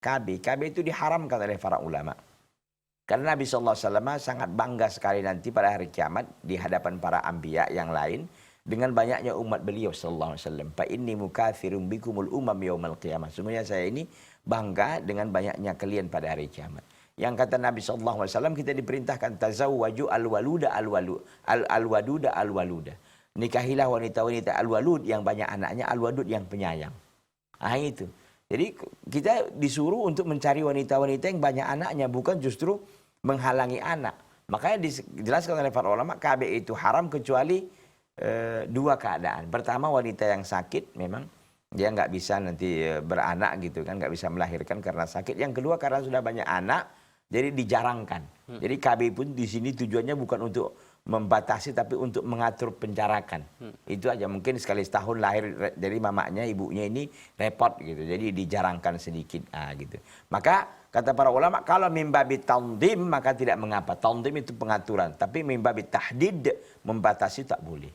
KB itu diharamkan oleh para ulama. Karena Nabi SAW sangat bangga sekali nanti pada hari kiamat di hadapan para anbiya yang lain dengan banyaknya umat beliau SAW. Fa inni mukatsirun bikumul umam yaumal qiyamah. Sungguhnya saya ini bangga dengan banyaknya kalian pada hari kiamat. Yang kata Nabi SAW, kita diperintahkan tazawwaju al-waluda al-waduda al-waluda. Nikahilah wanita-wanita al-walud yang banyak anaknya, al-wadud yang penyayang. Ah itu. Jadi kita disuruh untuk mencari wanita-wanita yang banyak anaknya, bukan justru menghalangi anak. Makanya dijelaskan oleh para ulama, KB itu haram kecuali dua keadaan. Pertama, wanita yang sakit, memang dia nggak bisa nanti beranak gitu kan, nggak bisa melahirkan karena sakit. Yang kedua, karena sudah banyak anak, jadi dijarangkan. Jadi KB pun di sini tujuannya bukan untuk membatasi, tapi untuk mengatur pencarakan. Itu aja, mungkin sekali setahun lahir, jadi mamanya, ibunya ini repot gitu. Jadi dijarangkan sedikit, gitu. Maka kata para ulama, kalau mimbabi tanzim maka tidak mengapa. Tanzim itu pengaturan, tapi mimbabi tahdid, membatasi tak boleh.